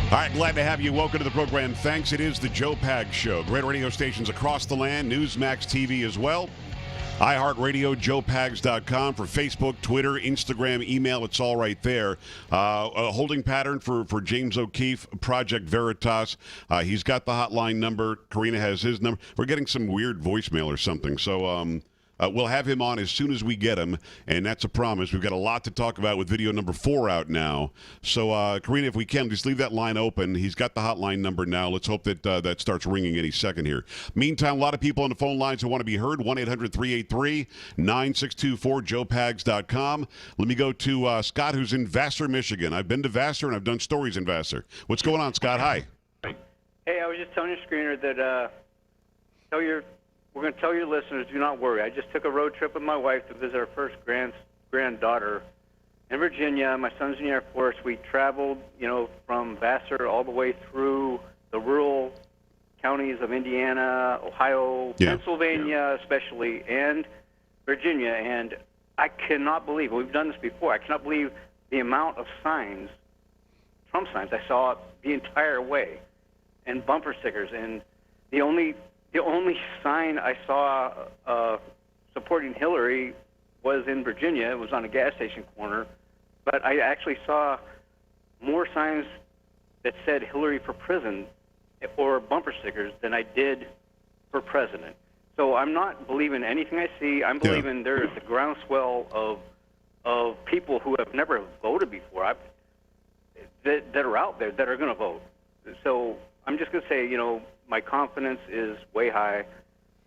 All right, glad to have you. Welcome to the program. Thanks. It is the Joe Pag Show. Great radio stations across the land, Newsmax TV as well. iHeartRadio, joepags.com for Facebook, Twitter, Instagram, email. It's all right there. A holding pattern for James O'Keefe, Project Veritas. He's got the hotline number. Karina has his number. We're getting some weird voicemail or something. So we'll have him on as soon as we get him, and that's a promise. We've got a lot to talk about with video number 4 out now. So, Karina, if we can, just leave that line open. He's got the hotline number now. Let's hope that that starts ringing any second here. Meantime, a lot of people on the phone lines who want to be heard. 1-800-383-9624, joepags.com. Let me go to Scott, who's in Vassar, Michigan. I've been to Vassar, and I've done stories in Vassar. What's going on, Scott? Hi. Hey, I was just telling your screener that we're going to tell your listeners, do not worry. I just took a road trip with my wife to visit our first granddaughter in Virginia. My son's in the Air Force. We traveled, from Vassar all the way through the rural counties of Indiana, Ohio, Pennsylvania especially, and Virginia. And I cannot believe, we've done this before, I cannot believe the amount of signs, Trump signs, I saw the entire way, and bumper stickers. And the only sign I saw supporting Hillary was in Virginia. It was on a gas station corner. But I actually saw more signs that said Hillary for prison or bumper stickers than I did for president. So I'm not believing anything I see. I'm believing there is a groundswell of people who have never voted before that are out there that are going to vote. So I'm just going to say, my confidence is way high.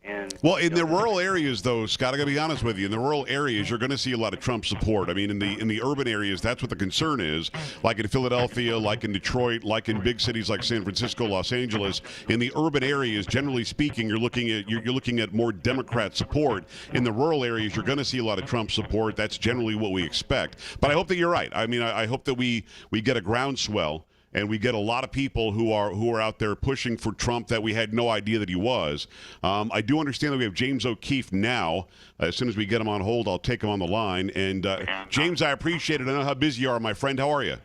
And well, in the rural areas, though, Scott, I got to be honest with you. In the rural areas, you're going to see a lot of Trump support. I mean, in the urban areas, that's what the concern is. Like in Philadelphia, like in Detroit, like in big cities like San Francisco, Los Angeles. In the urban areas, generally speaking, you're looking at more Democrat support. In the rural areas, you're going to see a lot of Trump support. That's generally what we expect. But I hope that you're right. I mean, I hope that we get a groundswell. And we get a lot of people who are out there pushing for Trump that we had no idea that he was. I do understand that we have James O'Keefe now. As soon as we get him on hold, I'll take him on the line. And James, I appreciate it. I know how busy you are, my friend. How are you?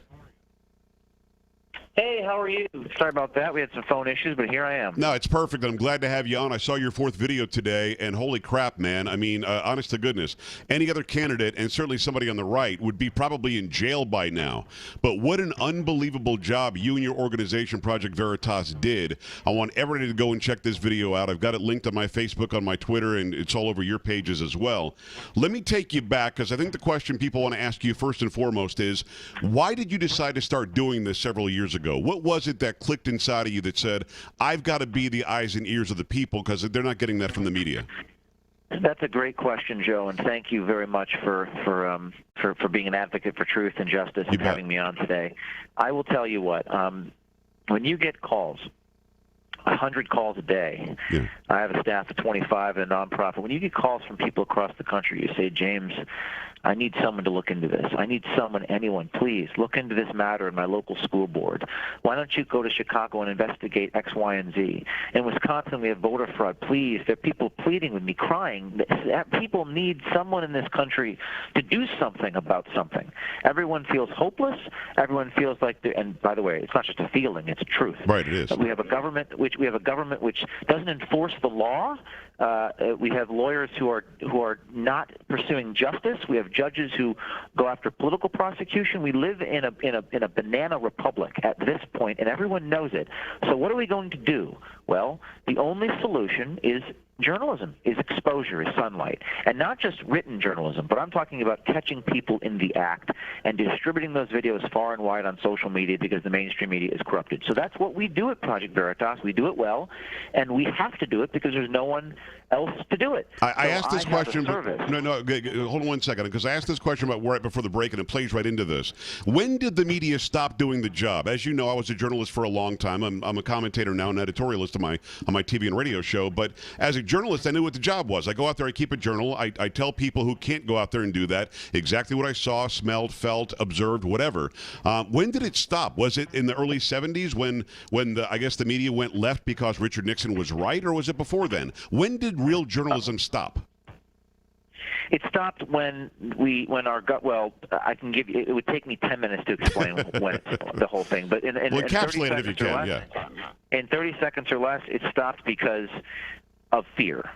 Hey, how are you? Sorry about that. We had some phone issues, but here I am. No, it's perfect. I'm glad to have you on. I saw your 4th video today, and holy crap, man. I mean, honest to goodness, any other candidate, and certainly somebody on the right, would be probably in jail by now. But what an unbelievable job you and your organization, Project Veritas, did. I want everybody to go and check this video out. I've got it linked on my Facebook, on my Twitter, and it's all over your pages as well. Let me take you back, because I think the question people want to ask you first and foremost is, why did you decide to start doing this several years ago? What was it that clicked inside of you that said, I've got to be the eyes and ears of the people, because they're not getting that from the media? That's a great question, Joe, and thank you very much for being an advocate for truth and justice and having me on today. I will tell you what, when you get calls, 100 calls a day. Yeah. I have a staff of 25 in a nonprofit. When you get calls from people across the country, you say, James, I need someone to look into this. I need someone, anyone, please, look into this matter in my local school board. Why don't you go to Chicago and investigate X, Y, and Z? In Wisconsin, we have voter fraud. Please, there are people pleading with me, crying. People need someone in this country to do something about something. Everyone feels hopeless. Everyone feels like, and by the way, it's not just a feeling, it's a truth. Right, it is. We have a government which doesn't enforce the law. We have lawyers who are not pursuing justice. We have judges who go after political prosecution. We live in a banana republic at this point, and everyone knows it. So what are we going to do? Well, the only solution is journalism, is exposure, is sunlight. And not just written journalism, but I'm talking about catching people in the act and distributing those videos far and wide on social media because the mainstream media is corrupted. So that's what we do at Project Veritas. We do it well, and we have to do it because there's no one else to do it. I asked this question. No, hold on one second, because I asked this question about right before the break, and it plays right into this. When did the media stop doing the job? As you know, I was a journalist for a long time. I'm a commentator now, an editorialist on my TV and radio show. But as a journalist, I knew what the job was. I go out there, I keep a journal. I tell people who can't go out there and do that exactly what I saw, smelled, felt, observed, whatever. When did it stop? Was it in the early 70s when I guess the media went left because Richard Nixon was right, or was it before then? When did real journalism stop? It stopped when our gut. Well, I can give you. It would take me 10 minutes to explain when the whole thing. But in encapsulate it if you can. Less, in 30 seconds or less, it stopped because of fear.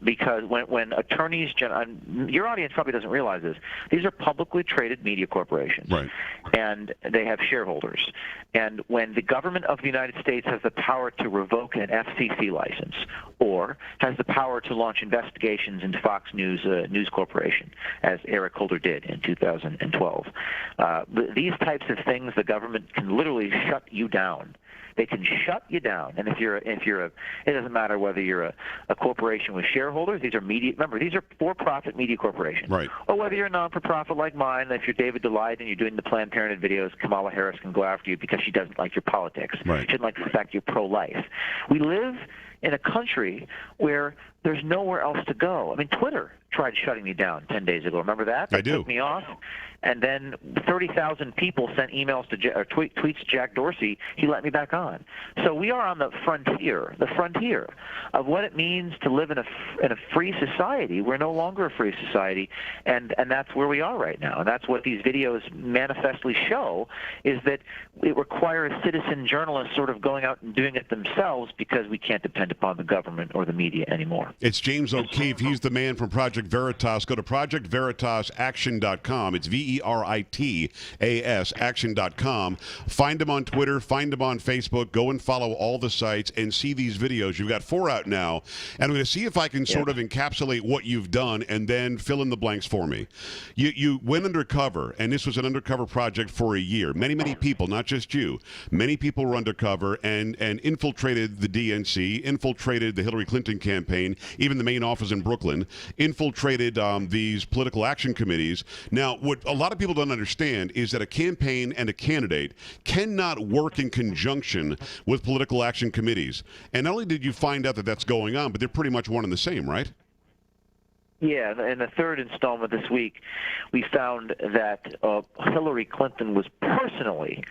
Because when attorneys, your audience probably doesn't realize this, these are publicly traded media corporations, right? And they have shareholders. And when the government of the United States has the power to revoke an FCC license or has the power to launch investigations into Fox News Corporation, as Eric Holder did in 2012, these types of things, the government can literally shut you down. They can shut you down, and if you're it doesn't matter whether you're a corporation with shareholders. These are media. Remember, these are for-profit media corporations. Right. Or whether you're a non-for-profit like mine. If you're David Delight and you're doing the Planned Parenthood videos, Kamala Harris can go after you because she doesn't like your politics. Right. She doesn't like the fact you're pro-life. We live in a country where there's nowhere else to go. I mean, Twitter tried shutting me down 10 days ago. Remember that? I do. Took me off. And then 30,000 people sent emails to tweets to Jack Dorsey. He let me back on. So we are on the frontier of what it means to live in a free society. We're no longer a free society, and that's where we are right now. And that's what these videos manifestly show, is that it requires citizen journalists sort of going out and doing it themselves because we can't depend upon the government or the media anymore. It's James O'Keefe. He's the man from Project Veritas. Go to projectveritas.action.com. It's VERITAS, action.com. Find him on Twitter. Find him on Facebook. Go and follow all the sites and see these videos. You've got 4 out now. And I'm going to see if I can sort of encapsulate what you've done and then fill in the blanks for me. You went undercover, and this was an undercover project for a year. Many people, not just you, many people were undercover and infiltrated the DNC, infiltrated the Hillary Clinton campaign, even the main office in Brooklyn, infiltrated these political action committees. Now, what a lot of people don't understand is that a campaign and a candidate cannot work in conjunction with political action committees. And not only did you find out that that's going on, but they're pretty much one and the same, right? Yeah, in the third installment this week, we found that Hillary Clinton was personally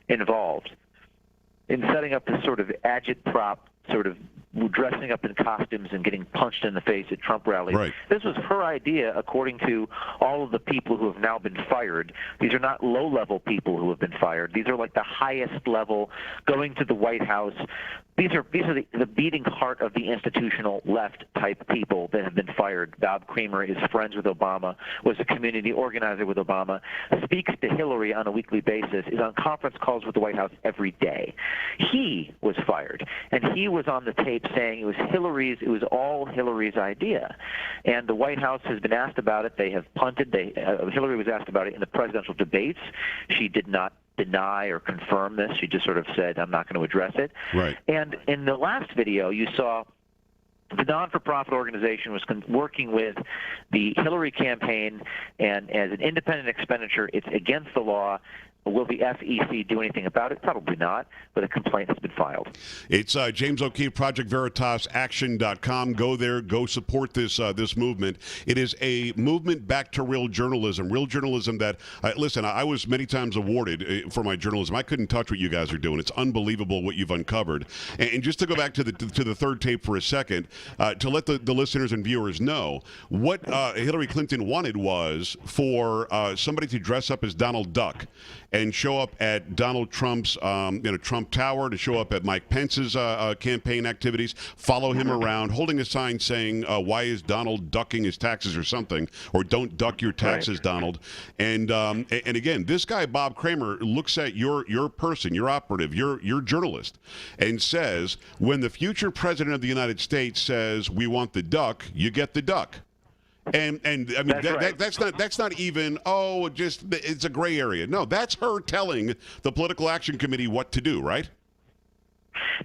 involved in setting up this sort of agitprop, sort of dressing up in costumes and getting punched in the face at Trump rallies. Right. This was her idea, according to all of the people who have now been fired. These are not low-level people who have been fired. These are like the highest level, going to the White House. These are the beating heart of the institutional left type people that have been fired. Bob Creamer is friends with Obama, was a community organizer with Obama, speaks to Hillary on a weekly basis, is on conference calls with the White House every day. He was fired, and he was on the tape saying it was all Hillary's idea. And the White House has been asked about it. They have punted. Hillary was asked about it in the presidential debates. She did not deny or confirm this. She just sort of said, I'm not going to address it. Right. And in the last video, you saw the non-for-profit organization was working with the Hillary campaign, and as an independent expenditure, it's against the law. Will the FEC do anything about it? Probably not, but a complaint has been filed. It's James O'Keefe, Project Veritas, action.com. Go there. Go support this movement. It is a movement back to real journalism that, listen, I was many times awarded for my journalism. I couldn't touch what you guys are doing. It's unbelievable what you've uncovered. And just to go back to the third tape for a second, to let the listeners and viewers know, what Hillary Clinton wanted was for somebody to dress up as Donald Duck and show up at Donald Trump's Trump Tower, to show up at Mike Pence's campaign activities, follow him around, holding a sign saying, why is Donald ducking his taxes or something, or don't duck your taxes, right, Donald. And again, this guy, Bob Creamer, looks at your person, your operative, your journalist, and says, when the future president of the United States says, we want the duck, you get the duck. And I mean, that's not even, it's a gray area. No, that's her telling the Political Action Committee what to do, right?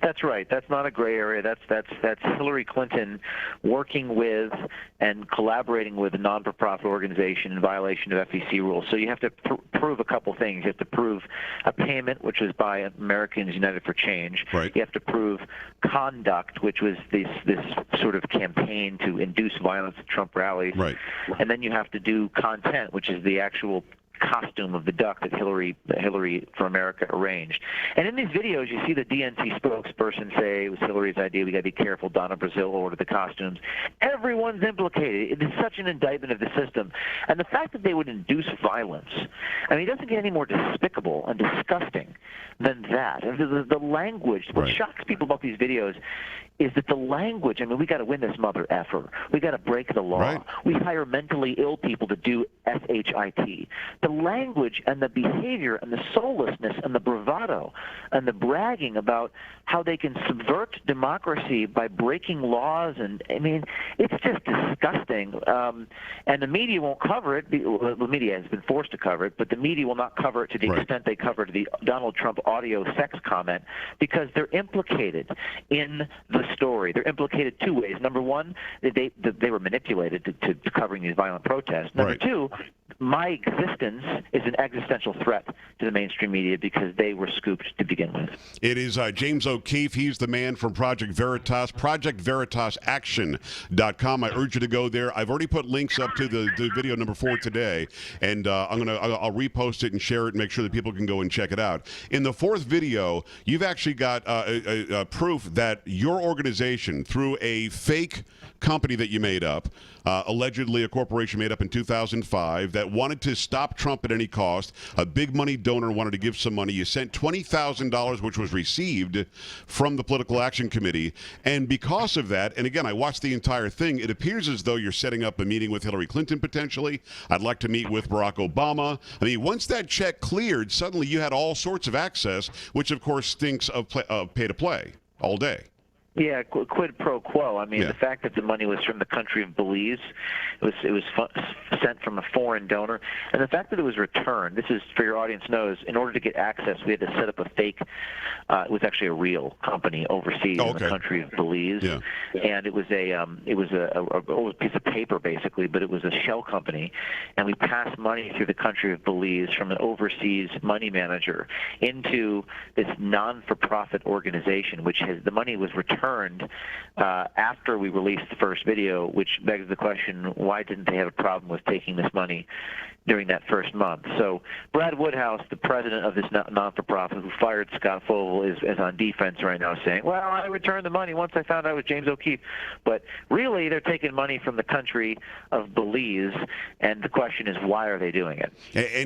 That's right. That's not a gray area. That's Hillary Clinton working with and collaborating with a non-for-profit organization in violation of FEC rules. So you have to prove a couple things. You have to prove a payment, which was by Americans United for Change. Right. You have to prove conduct, which was this sort of campaign to induce violence at Trump rallies. Right. And then you have to do content, which is the actual costume of the duck that Hillary for America arranged. And in these videos, you see the DNC spokesperson say it was Hillary's idea. We got to be careful. Donna Brazile ordered the costumes. Everyone's implicated. It is such an indictment of the system. And the fact that they would induce violence, I mean, it doesn't get any more despicable and disgusting than that. The language, what shocks people about these videos is that the language, I mean, we got to win this mother effer. We got to break the law. Right. We hire mentally ill people to do SHIT. The language and the behavior and the soullessness and the bravado and the bragging about how they can subvert democracy by breaking laws, and I mean, it's just disgusting. And the media won't cover it. The media has been forced to cover it, but the media will not cover it to the extent they covered the Donald Trump audio sex comment, because they're implicated in the story. They're implicated two ways. Number one, they were manipulated to covering these violent protests. Number two, my existence is an existential threat to the mainstream media because they were scooped to begin with. It is James O'Keefe. He's the man from Project Veritas, ProjectVeritasAction.com. I urge you to go there. I've already put links up to the video number 4 today, and I'll repost it and share it and make sure that people can go and check it out. In the 4th video, you've actually got proof that your organization, through a fake company that you made up, allegedly a corporation made up in 2005 that wanted to stop Trump at any cost. A big money donor wanted to give some money. You sent $20,000, which was received from the Political Action Committee. And because of that, and again, I watched the entire thing, it appears as though you're setting up a meeting with Hillary Clinton potentially. I'd like to meet with Barack Obama. I mean, once that check cleared, suddenly you had all sorts of access, which of course stinks of pay to play all day. Yeah, quid pro quo. I mean, the fact that the money was from the country of Belize, it was sent from a foreign donor, and the fact that it was returned. This is, for your audience knows, in order to get access, we had to set up a fake. It was actually a real company overseas in the country of Belize, and it was a piece of paper basically, but it was a shell company, and we passed money through the country of Belize from an overseas money manager into this non-for-profit organization, which the money was returned after we released the first video, which begs the question, why didn't they have a problem with taking this money during that first month? So Brad Woodhouse, the president of this non-for-profit who fired Scott Fogle, is on defense right now saying, well, I returned the money once I found out it was James O'Keefe. But really, they're taking money from the country of Belize, and the question is, why are they doing it?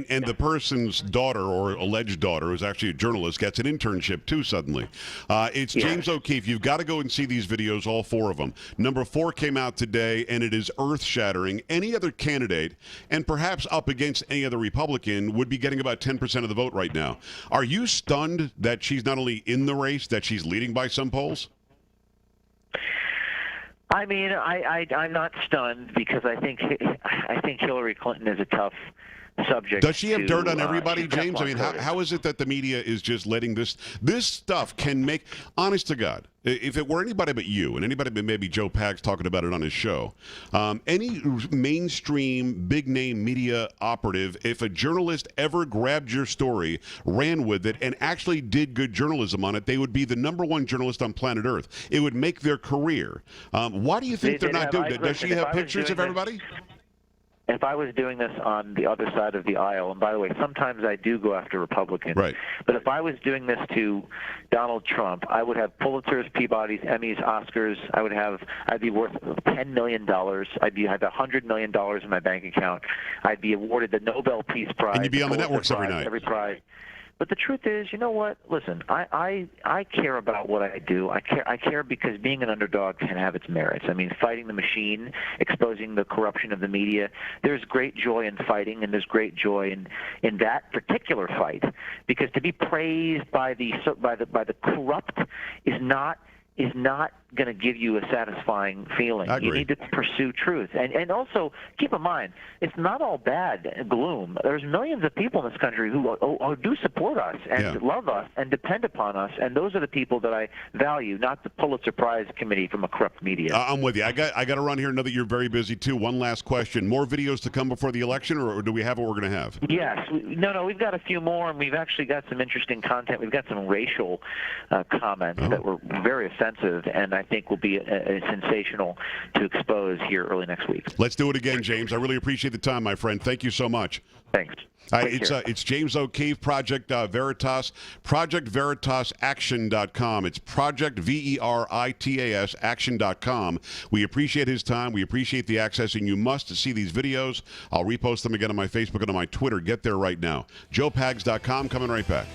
And the person's daughter, or alleged daughter, who's actually a journalist, gets an internship too suddenly. It's James O'Keefe. You've got to go and see these videos, all 4 of them. Number 4 came out today, and it is earth-shattering. Any other candidate, and perhaps up against any other Republican, would be getting about 10% of the vote right now. Are you stunned that she's not only in the race, that she's leading by some polls? I mean, I'm not stunned because I think Hillary Clinton is a tough subject. Does she have dirt on everybody, James? I mean, how is it that the media is just letting this stuff can make, honest to God, if it were anybody but you, and anybody but maybe Joe Pags talking about it on his show, any mainstream big-name media operative, if a journalist ever grabbed your story, ran with it, and actually did good journalism on it, they would be the #1 journalist on planet Earth. It would make their career. Why do you think they're not doing it? Does she have pictures of everybody? If I was doing this on the other side of the aisle, and by the way, sometimes I do go after Republicans, but if I was doing this to Donald Trump, I would have Pulitzers, Peabodys, Emmys, Oscars. I'd be worth $10 million. I'd have $100 million in my bank account. I'd be awarded the Nobel Peace Prize. And you'd be on the networks every night. Every prize. But the truth is, you know what? Listen, I care about what I do. I care because being an underdog can have its merits. I mean, fighting the machine, exposing the corruption of the media. There's great joy in fighting, and there's great joy in that particular fight. Because to be praised by the corrupt is not going to give you a satisfying feeling. You need to pursue truth. And also, keep in mind, it's not all bad gloom. There's millions of people in this country who do support us and love us and depend upon us, and those are the people that I value, not the Pulitzer Prize committee from a corrupt media. I'm with you. I got to run here. Know that you're very busy, too. One last question. More videos to come before the election, or do we have what we're going to have? Yes. No, we've got a few more, and we've actually got some interesting content. We've got some racial comments that were very offensive, and I think will be sensational to expose here early next week. Let's do it again, James. I really appreciate the time, my friend. Thank you so much. Thanks. It's James O'Keefe, Project Veritas, ProjectVeritasAction.com. It's Project Veritas Action.com. We appreciate his time. We appreciate the access, and you must see these videos. I'll repost them again on my Facebook and on my Twitter. Get there right now. JoePags.com. Coming right back.